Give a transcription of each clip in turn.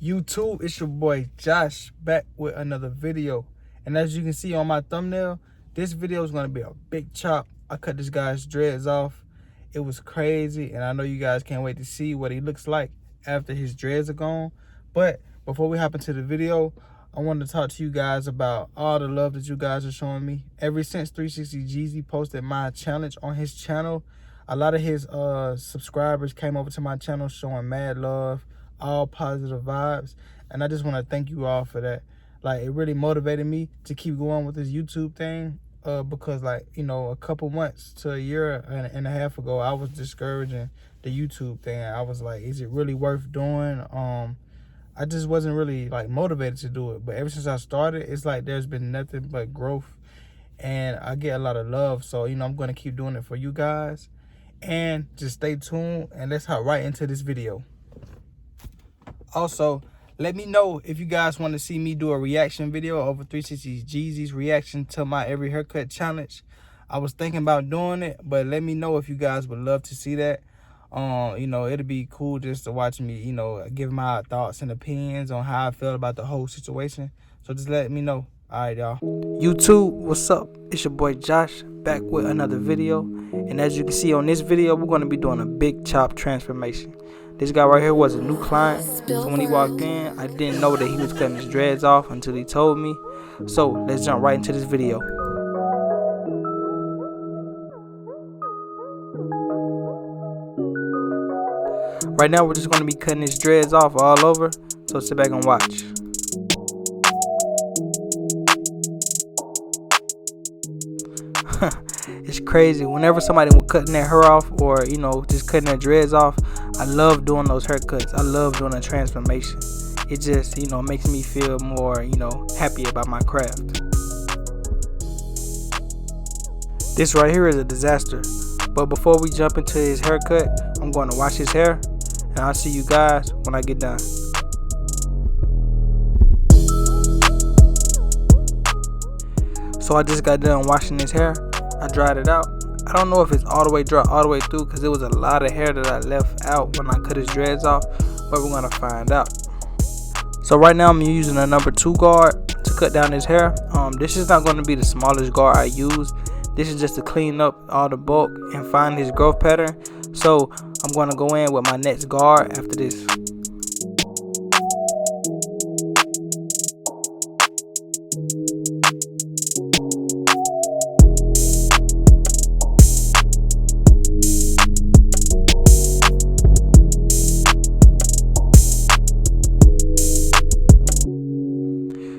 YouTube, it's your boy Josh back with another video. And as you can see on my thumbnail, this video is going to be a big chop. I cut this guy's dreads off. It was crazy, and I know you guys can't wait to see what he looks like after his dreads are gone. But before we hop into the video, I wanted to talk to you guys about all the love that you guys are showing me. Ever since 360 Jeezy posted my challenge on his channel, a lot of his subscribers came over to my channel showing mad love, all positive vibes, and I just want to thank you all for that. Like, it really motivated me to keep going with this YouTube thing, because, like, you know, a couple months to a year and a half ago, I was discouraging the YouTube thing. I was like, is it really worth doing? I just wasn't really like motivated to do it. But ever since I started, it's like there's been nothing but growth, and I get a lot of love. So, you know, I'm going to keep doing it for you guys, and just stay tuned, and let's hop right into this video. Also, let me know if you guys want to see me do a reaction video over 360 Jeezy's reaction to my every haircut challenge. I was thinking about doing it, but let me know if you guys would love to see that. You know, it'll be cool just to watch me, you know, give my thoughts and opinions on how I feel about the whole situation. So just let me know. All right, y'all. YouTube, what's up? It's your boy Josh back with another video. And as you can see on this video, we're going to be doing a big chop transformation. This guy right here was a new client. So when he walked in, I didn't know that he was cutting his dreads off until he told me. So let's jump right into this video. Right now, we're just going to be cutting his dreads off all over, so sit back and watch. It's crazy. Whenever somebody was cutting their hair off, or, you know, just cutting their dreads off, I love doing those haircuts. I love doing a transformation. It just, you know, makes me feel more, you know, happy about my craft. This right here is a disaster. But before we jump into his haircut, I'm going to wash his hair, and I'll see you guys when I get done. So I just got done washing his hair. I dried it out. I don't know if it's all the way dry all the way through, because there was a lot of hair that I left out when I cut his dreads off, but we're going to find out. So right now I'm using a number 2 guard to cut down his hair. This is not going to be the smallest guard I use. This is just to clean up all the bulk and find his growth pattern. So I'm going to go in with my next guard after this.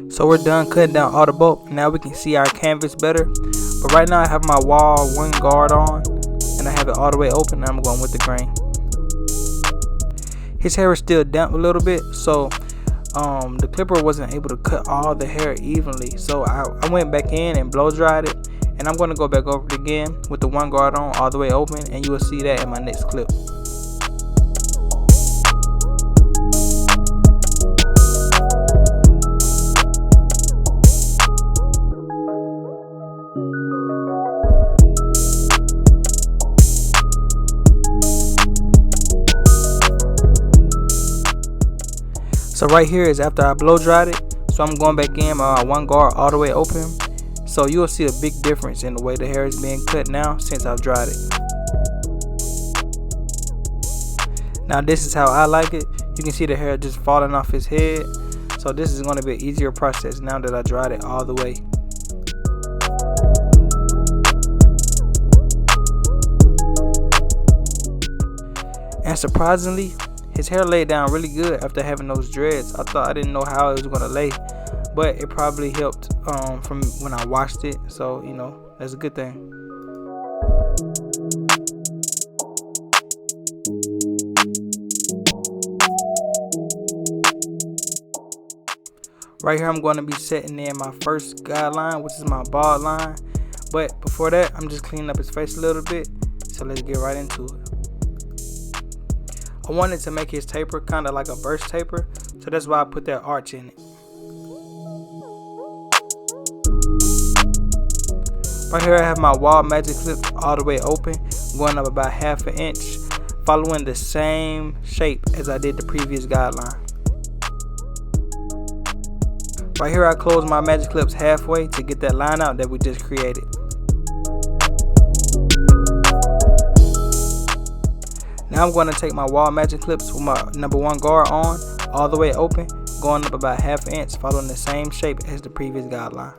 So we're done cutting down all the bulk. Now we can see our canvas better. But right now I have my wall 1 guard on, and I have it all the way open, and I'm going with the grain. His hair is still damp a little bit, so the clipper wasn't able to cut all the hair evenly. So I went back in and blow dried it, and I'm going to go back over it again with the 1 guard on all the way open, and you will see that in my next clip. So right here is after I blow dried it. So I'm going back in my 1 guard all the way open. So you'll see a big difference in the way the hair is being cut now since I've dried it. Now this is how I like it. You can see the hair just falling off his head. So this is going to be an easier process now that I dried it all the way. And surprisingly, his hair laid down really good after having those dreads. I didn't know how it was going to lay, but it probably helped from when I washed it. So, you know, that's a good thing. Right here I'm going to be setting in my first guideline, which is my bald line. But before that, I'm just cleaning up his face a little bit. So let's get right into it. I wanted to make his taper kind of like a burst taper, so that's why I put that arch in it. Right here I have my wall magic clip all the way open, going up about 1/2 inch, following the same shape as I did the previous guideline. Right here I close my magic clips halfway to get that line out that we just created. Now I'm going to take my wall magic clips with my number 1 guard on, all the way open, going up about ½ inch, following the same shape as the previous guideline.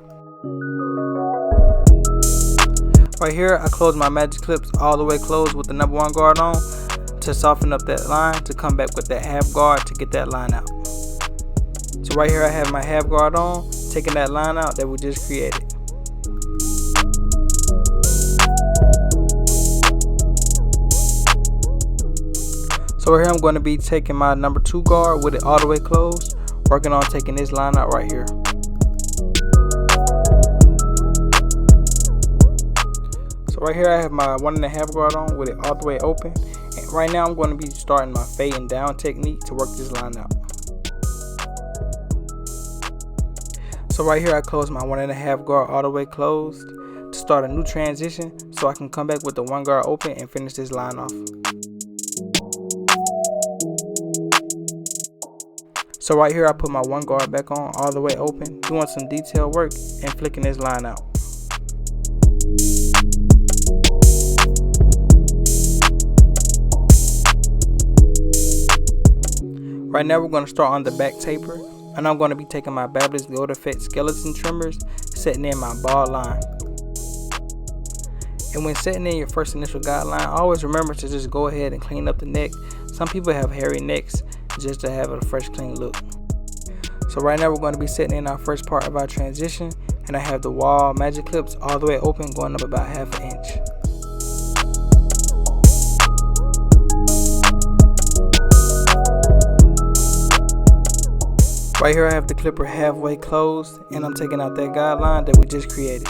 Right here I close my magic clips all the way closed with the number 1 guard on to soften up that line, to come back with that half guard to get that line out. So right here I have my half guard on, taking that line out that we just created. So right here I'm going to be taking my number 2 guard with it all the way closed, working on taking this line out right here. So right here I have my 1.5 guard on with it all the way open, and right now I'm going to be starting my fading down technique to work this line out. So right here I close my 1.5 guard all the way closed to start a new transition, so I can come back with the 1 guard open and finish this line off. So right here I put my 1 guard back on all the way open, doing some detail work and flicking this line out. Right now we're going to start on the back taper, and I'm going to be taking my Babyliss Gold Effect skeleton trimmers, setting in my ball line. And when setting in your first initial guideline, always remember to just go ahead and clean up the neck. Some people have hairy necks, just to have a fresh clean look. So right now we're going to be setting in our first part of our transition, and I have the wall magic clips all the way open, going up about ½ inch. Right here I have the clipper halfway closed, and I'm taking out that guideline that we just created.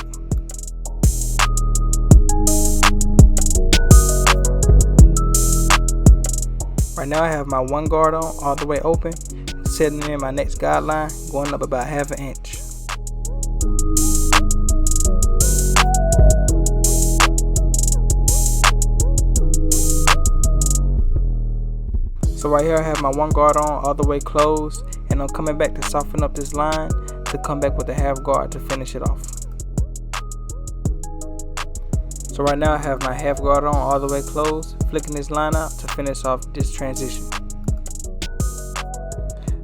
Right now I have my 1 guard on all the way open, setting in my next guideline, going up about ½ inch. So right here I have my 1 guard on all the way closed, and I'm coming back to soften up this line to come back with a half guard to finish it off. So right now I have my half guard on all the way closed, flicking this line out to finish off this transition.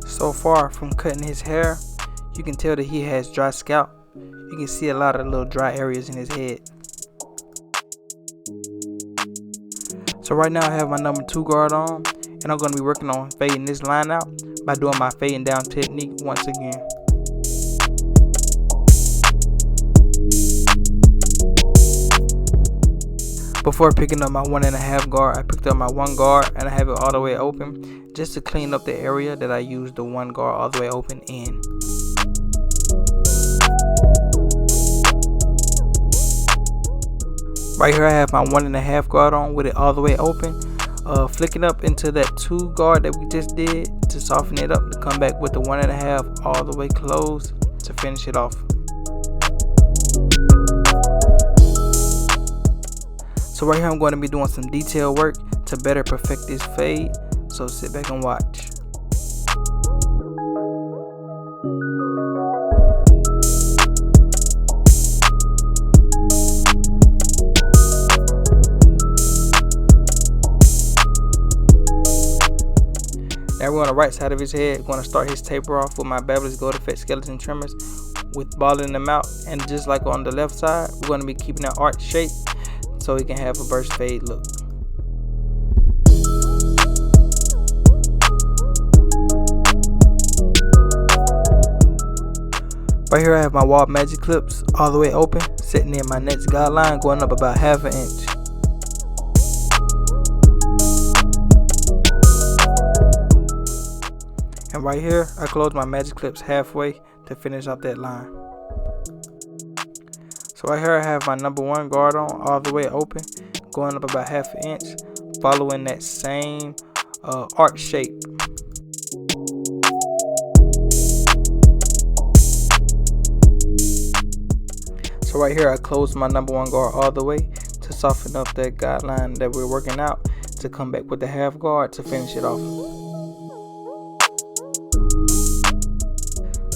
So far from cutting his hair, you can tell that he has dry scalp. You can see a lot of little dry areas in his head. So right now I have my number 2 guard on, and I'm going to be working on fading this line out by doing my fading down technique once again. Before picking up my 1.5 guard, I picked up my 1 guard and I have it all the way open, just to clean up the area that I used the 1 guard all the way open in. Right here I have my 1.5 guard on with it all the way open, flicking up into that 2 guard that we just did to soften it up, to come back with the 1.5 all the way closed to finish it off. So right here I'm going to be doing some detail work to better perfect this fade, so sit back and watch. Now we're on the right side of his head, going to start his taper off with my Babyliss Gold Effect skeleton trimmers, with balling them out, and just like on the left side, we're going to be keeping that arch shape so he can have a burst fade look. Right here I have my wall magic clips all the way open, setting in my next guideline, going up about ½ inch. And right here I close my magic clips halfway to finish off that line. So right here I have my number 1 guard on all the way open, going up about ½ inch, following that same arch shape. So right here I close my number 1 guard all the way to soften up that guideline that we're working out, to come back with the half guard to finish it off.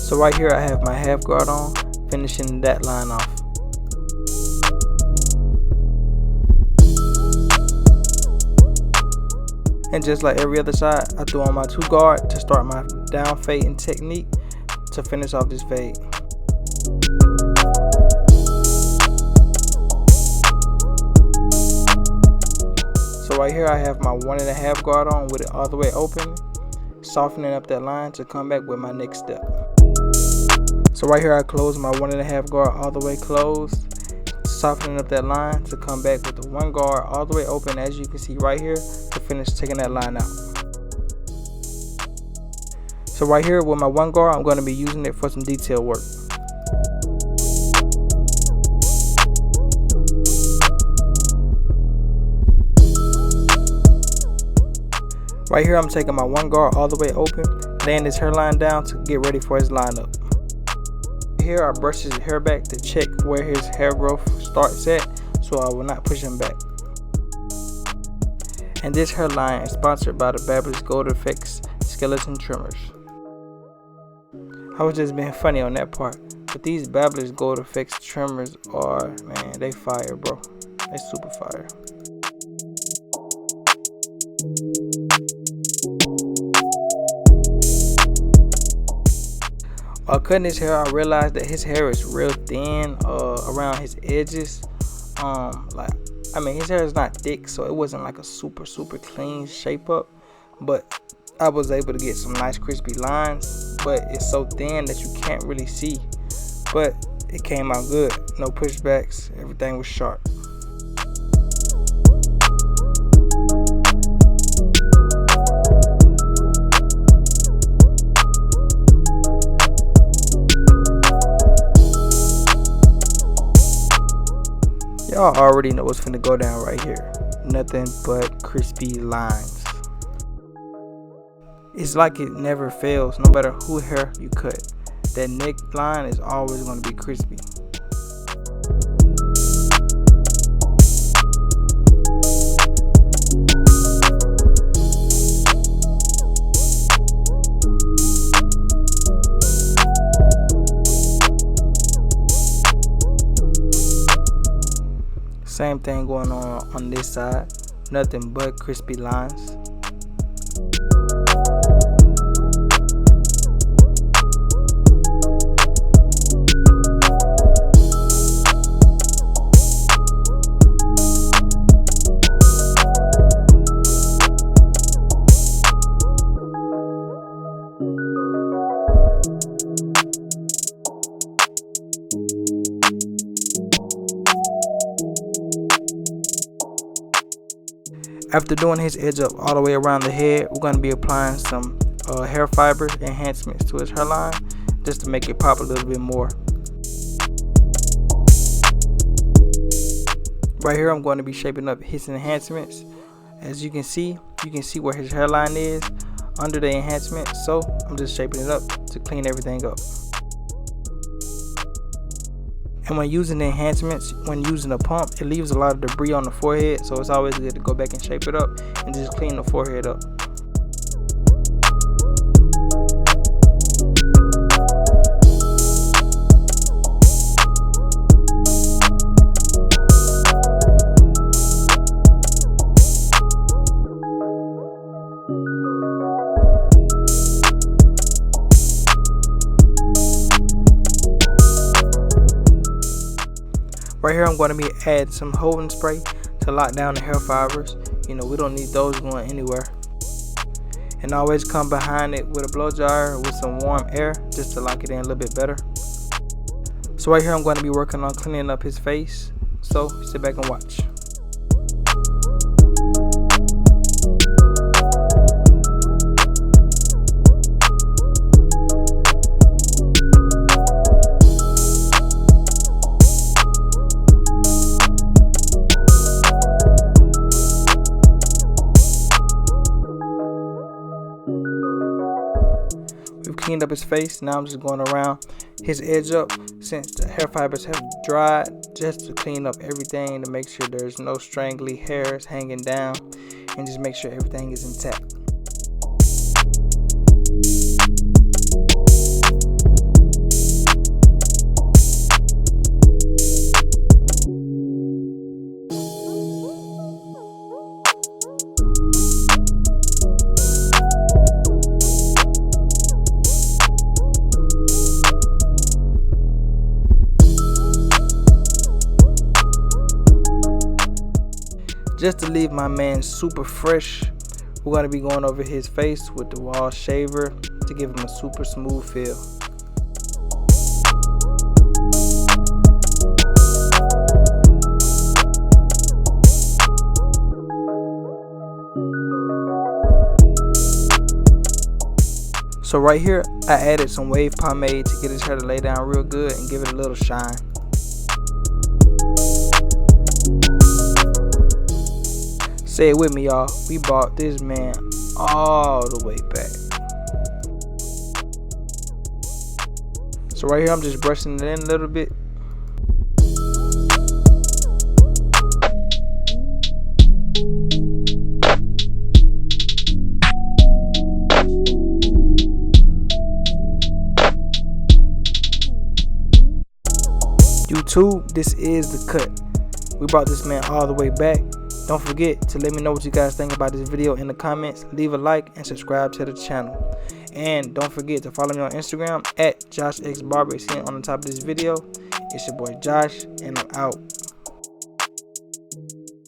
So right here I have my half guard on, finishing that line off. And just like every other side, I threw on my 2 guard to start my down fading technique to finish off this fade. So right here I have my 1.5 guard on with it all the way open, softening up that line to come back with my next step. So right here I close my 1.5 guard all the way closed, softening up that line to come back with the 1 guard all the way open, as you can see right here, to finish taking that line out. So right here with my 1 guard, I'm going to be using it for some detail work. Right here I'm taking my 1 guard all the way open, laying this hairline down to get ready for his lineup. Here I brush his hair back to check where his hair growth starts at, so I will not push him back. And this hairline is sponsored by the Babyliss Gold Effects Skeleton Trimmers. I was just being funny on that part, but these Babyliss Gold Effects Trimmers are, man, they fire, bro. They super fire. While cutting his hair, I realized that his hair is real thin around his edges. His hair is not thick, so it wasn't like a super clean shape up, but I was able to get some nice crispy lines, but it's so thin that you can't really see, but it came out good. No pushbacks, everything was sharp. Y'all already know what's finna go down right here. Nothing but crispy lines. It's like it never fails, no matter who hair you cut. That neck line is always gonna be crispy. Same thing going on this side, nothing but crispy lines. After doing his edge up all the way around the head, we're going to be applying some hair fiber enhancements to his hairline just to make it pop a little bit more. Right here I'm going to be shaping up his enhancements. As you can see where his hairline is under the enhancement, so I'm just shaping it up to clean everything up. And when using the enhancements, when using a pump, it leaves a lot of debris on the forehead, so it's always good to go back and shape it up and just clean the forehead up. Right here I'm going to be adding some holding spray to lock down the hair fibers. We don't need those going anywhere. And always come behind it with a blow dryer with some warm air just to lock it in a little bit better. So right here I'm going to be working on cleaning up his face. So sit back and watch. We've cleaned up his face. Now I'm just going around his edge up since the hair fibers have dried, just to clean up everything to make sure there's no strangly hairs hanging down and just make sure everything is intact. just to leave my man super fresh, we're going to be going over his face with the wall shaver to give him a super smooth feel. So right here, I added some wave pomade to get his hair to lay down real good and give it a little shine. Say it with me, y'all. We brought this man all the way back. So right here, I'm just brushing it in a little bit. YouTube, this is the cut. We brought this man all the way back. Don't forget to let me know what you guys think about this video in the comments. Leave a like and subscribe to the channel. And don't forget to follow me on Instagram at Joshxbarber. See it on the top of this video. It's your boy Josh, and I'm out.